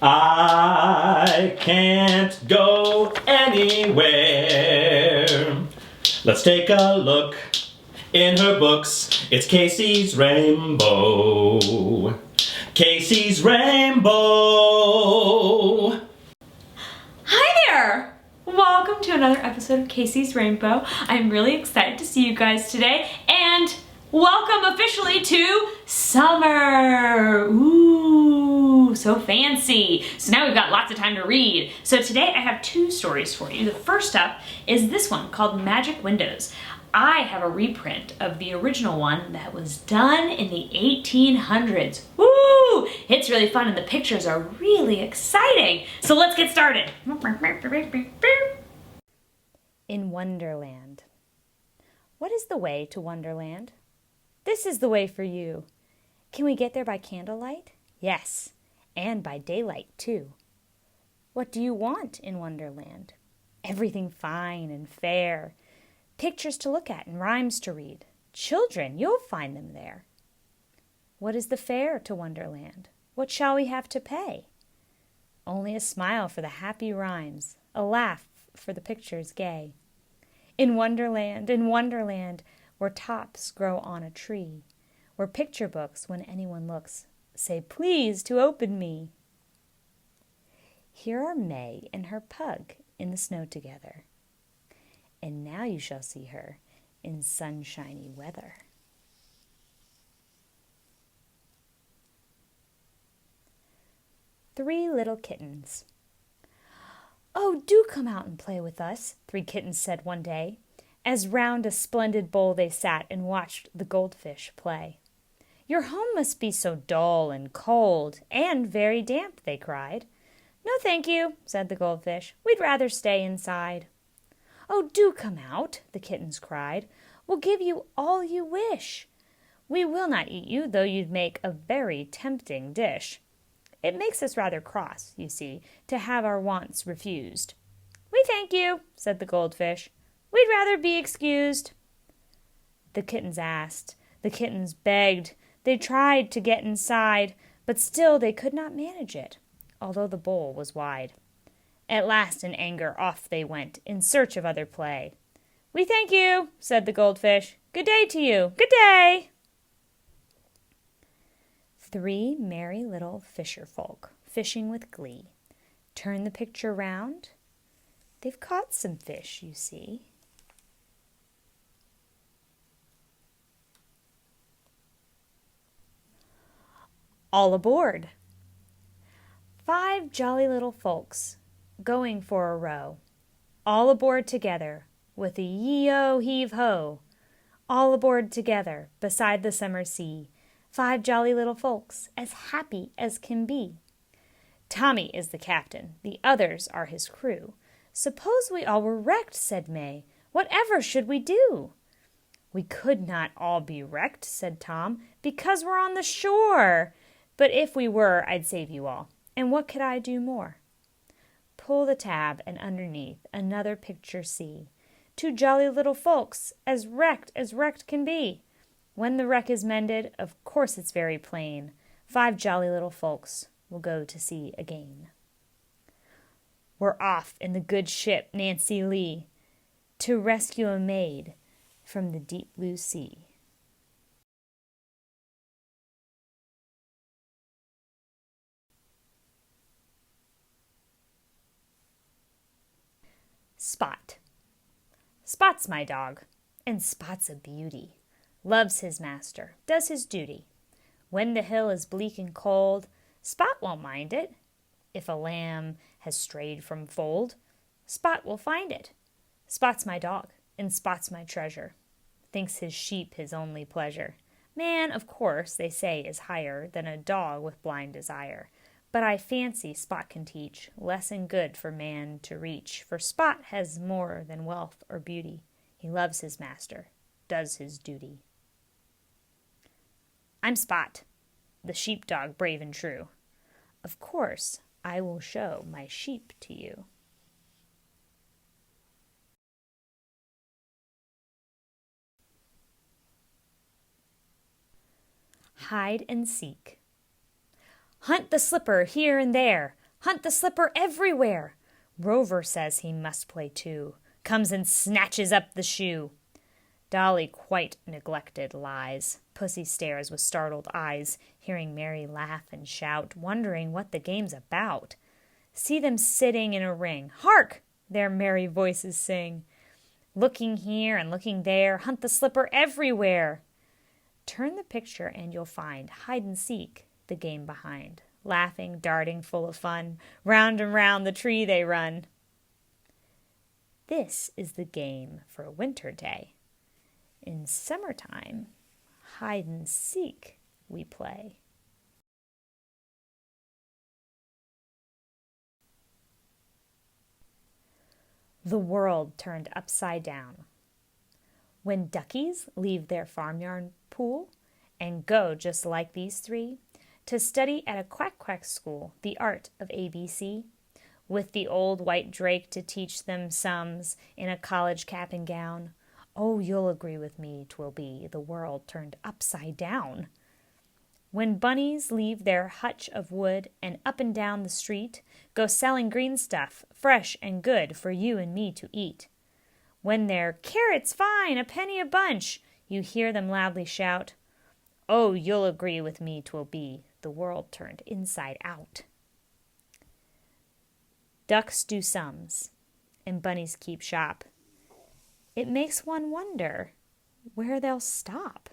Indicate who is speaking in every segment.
Speaker 1: I can't go anywhere. Let's take a look in her books. It's Casey's Rainbow. Casey's Rainbow.
Speaker 2: Hi there! Welcome to another episode of Casey's Rainbow. I'm really excited to see you guys today, and welcome officially to summer! Ooh, so fancy. So now we've got lots of time to read. So today I have two stories for you. The first up is this one called Magic Windows. I have a reprint of the original one that was done in the 1800s. Woo! It's really fun and the pictures are really exciting. So let's get started.
Speaker 3: In Wonderland. What is the way to Wonderland? This is the way for you. Can we get there by candlelight? Yes, and by daylight too. What do you want in Wonderland? Everything fine and fair. Pictures to look at and rhymes to read. Children, you'll find them there. What is the fare to Wonderland? What shall we have to pay? Only a smile for the happy rhymes, a laugh for the pictures gay. In Wonderland, where tops grow on a tree, where picture books, when anyone looks, say, "Please to open me." Here are May and her pug in the snow together. And now you shall see her in sunshiny weather. Three little kittens. "Oh, do come out and play with us," three kittens said one day, as round a splendid bowl they sat and watched the goldfish play. "Your home must be so dull and cold and very damp," they cried. "No, thank you," said the goldfish. "We'd rather stay inside." "Oh, do come out," the kittens cried. "We'll give you all you wish. We will not eat you, though you'd make a very tempting dish. It makes us rather cross, you see, to have our wants refused." "We thank you," said the goldfish. "We'd rather be excused." The kittens asked, the kittens begged, they tried to get inside, but still they could not manage it, although the bowl was wide. At last in anger off they went, in search of other play. "We thank you," said the goldfish. "Good day to you. Good day." Three merry little fisher folk, fishing with glee. Turn the picture round. They've caught some fish, you see. All aboard. Five jolly little folks, going for a row. All aboard together, with a yee-o, heave-ho. All aboard together, beside the summer sea. Five jolly little folks, as happy as can be. Tommy is the captain, the others are his crew. "Suppose we all were wrecked," said May. "Whatever should we do?" "We could not all be wrecked," said Tom, "because we're on the shore. But if we were, I'd save you all. And what could I do more?" Pull the tab, and underneath another picture see. Two jolly little folks, as wrecked can be. When the wreck is mended, of course it's very plain. Five jolly little folks will go to sea again. We're off in the good ship Nancy Lee to rescue a maid from the deep blue sea. Spot. Spot's my dog, and Spot's a beauty. Loves his master, does his duty. When the hill is bleak and cold, Spot won't mind it. If a lamb has strayed from fold, Spot will find it. Spot's my dog, and Spot's my treasure. Thinks his sheep his only pleasure. Man, of course, they say, is higher than a dog with blind desire. But I fancy Spot can teach lesson good for man to reach, for Spot has more than wealth or beauty. He loves his master, does his duty. I'm Spot, the sheepdog brave and true. Of course, I will show my sheep to you. Hide and seek. Hunt the slipper here and there. Hunt the slipper everywhere. Rover says he must play too. Comes and snatches up the shoe. Dolly quite neglected lies. Pussy stares with startled eyes, hearing Mary laugh and shout, wondering what the game's about. See them sitting in a ring. Hark! Their merry voices sing. Looking here and looking there, hunt the slipper everywhere. Turn the picture and you'll find hide and seek, the game behind. Laughing, darting, full of fun, round and round the tree they run. This is the game for a winter day. In summertime, hide and seek we play. The world turned upside down. When duckies leave their farmyard pool and go just like these three to study at a quack-quack school the art of ABC, with the old white drake to teach them sums in a college cap and gown, oh, you'll agree with me 'twill be the world turned upside down. When bunnies leave their hutch of wood and up and down the street go selling green stuff, fresh and good for you and me to eat. When they're carrots fine, a penny a bunch, you hear them loudly shout, oh, you'll agree with me 'twill be the world turned inside out. Ducks do sums, and bunnies keep shop. It makes one wonder where they'll stop.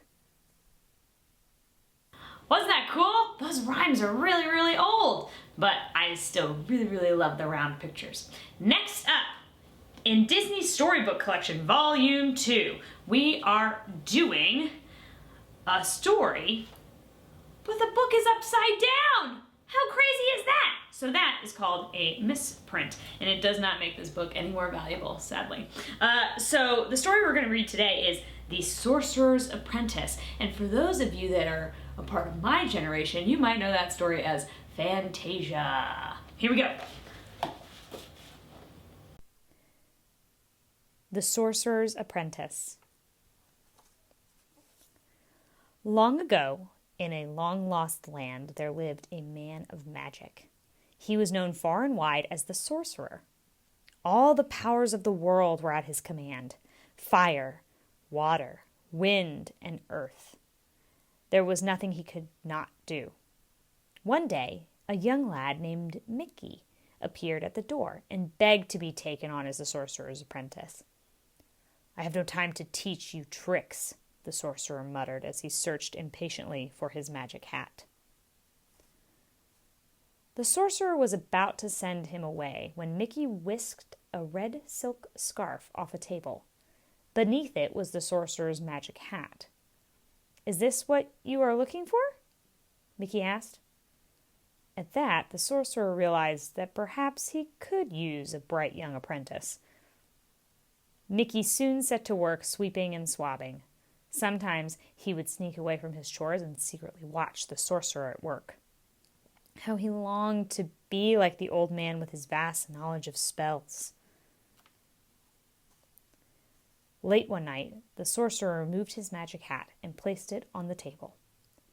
Speaker 2: Wasn't that cool? Those rhymes are really, really old, but I still really, really love the round pictures. Next up, in Disney's Storybook Collection, Volume 2, we are doing a story, but the book is upside down. How crazy is that? So that is called a misprint, and it does not make this book any more valuable, sadly. So the story we're going to read today is The Sorcerer's Apprentice, and for those of you that are a part of my generation, you might know that story as Fantasia. Here we go.
Speaker 3: The Sorcerer's Apprentice. Long ago, in a long-lost land, there lived a man of magic. He was known far and wide as the Sorcerer. All the powers of the world were at his command: fire, water, wind, and earth. There was nothing he could not do. One day, a young lad named Mickey appeared at the door and begged to be taken on as the Sorcerer's apprentice. I have no time to teach you tricks, the Sorcerer muttered as he searched impatiently for his magic hat. The Sorcerer was about to send him away when Mickey whisked a red silk scarf off a table. Beneath it was the Sorcerer's magic hat. Is this what you are looking for? Mickey asked. At that, the Sorcerer realized that perhaps he could use a bright young apprentice. Mickey soon set to work sweeping and swabbing. Sometimes he would sneak away from his chores and secretly watch the Sorcerer at work. How he longed to be like the old man with his vast knowledge of spells. Late one night, the Sorcerer removed his magic hat and placed it on the table.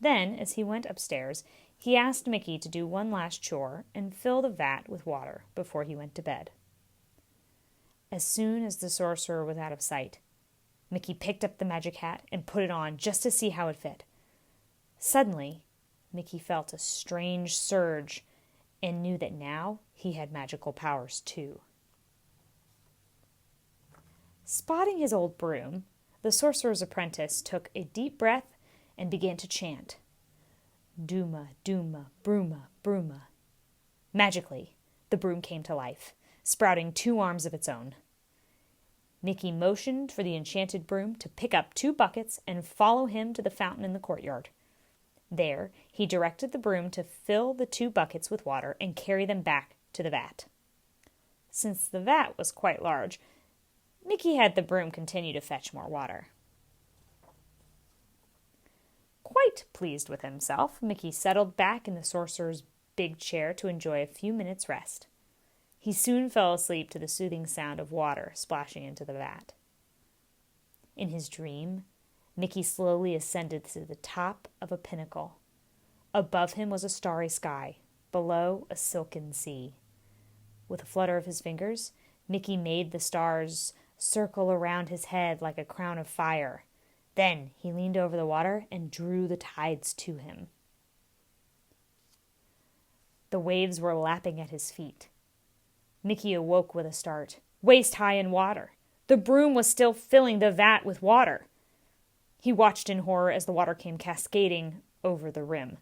Speaker 3: Then, as he went upstairs, he asked Mickey to do one last chore and fill the vat with water before he went to bed. As soon as the Sorcerer was out of sight, Mickey picked up the magic hat and put it on just to see how it fit. Suddenly, Mickey felt a strange surge and knew that now he had magical powers too. Spotting his old broom, the Sorcerer's apprentice took a deep breath and began to chant, Dooma, dooma, brooma, brooma. Magically, the broom came to life, sprouting 2 arms of its own. Mickey motioned for the enchanted broom to pick up 2 buckets and follow him to the fountain in the courtyard. There, he directed the broom to fill the 2 buckets with water and carry them back to the vat. Since the vat was quite large, Mickey had the broom continue to fetch more water. Quite pleased with himself, Mickey settled back in the Sorcerer's big chair to enjoy a few minutes' rest. He soon fell asleep to the soothing sound of water splashing into the vat. In his dream, Mickey slowly ascended to the top of a pinnacle. Above him was a starry sky, below a silken sea. With a flutter of his fingers, Mickey made the stars circle around his head like a crown of fire. Then he leaned over the water and drew the tides to him. The waves were lapping at his feet. Mickey awoke with a start, waist high in water. The broom was still filling the vat with water. He watched in horror as the water came cascading over the rim.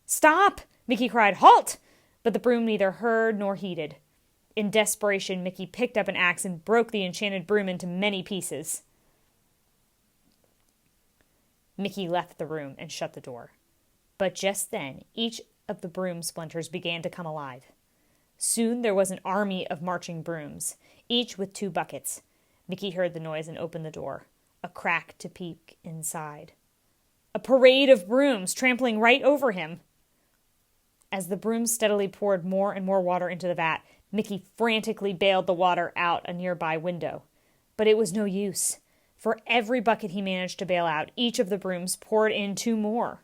Speaker 3: "Stop!" Mickey cried. "Halt!" But the broom neither heard nor heeded. In desperation, Mickey picked up an axe and broke the enchanted broom into many pieces. Mickey left the room and shut the door. But just then, each of the broom splinters began to come alive. Soon there was an army of marching brooms, each with 2 buckets. Mickey heard the noise and opened the door, a crack to peek inside. A parade of brooms trampling right over him. As the brooms steadily poured more and more water into the vat, Mickey frantically bailed the water out a nearby window. But it was no use. For every bucket he managed to bail out, each of the brooms poured in 2 more.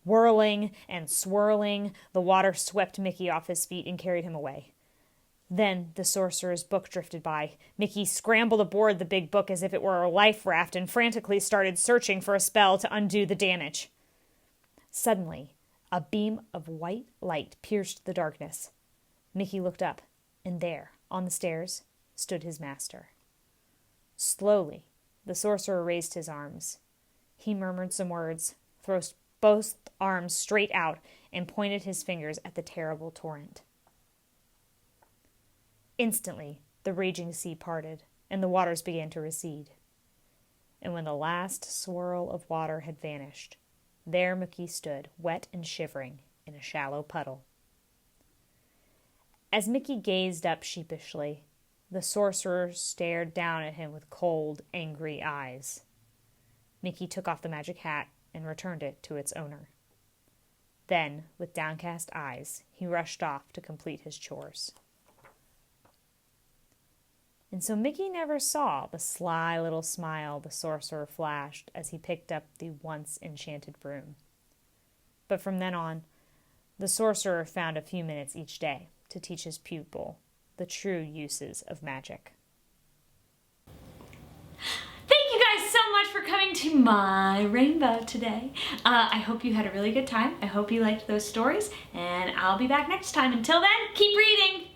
Speaker 3: Whirling and swirling, the water swept Mickey off his feet and carried him away. Then the sorcerer's book drifted by. Mickey scrambled aboard the big book as if it were a life raft and frantically started searching for a spell to undo the damage. Suddenly, a beam of white light pierced the darkness. Mickey looked up, and there, on the stairs, stood his master. Slowly, the sorcerer raised his arms. He murmured some words, thrust both arms straight out, and pointed his fingers at the terrible torrent. Instantly, the raging sea parted, and the waters began to recede. And when the last swirl of water had vanished, there Mickey stood, wet and shivering, in a shallow puddle. As Mickey gazed up sheepishly, the sorcerer stared down at him with cold, angry eyes. Mickey took off the magic hat and returned it to its owner. Then, with downcast eyes, he rushed off to complete his chores. And so Mickey never saw the sly little smile the sorcerer flashed as he picked up the once enchanted broom. But from then on, the sorcerer found a few minutes each day to teach his pupil the true uses of magic.
Speaker 2: Thank you guys so much for coming to my rainbow today. I hope you had a really good time. I hope you liked those stories, and I'll be back next time. Until then, keep reading!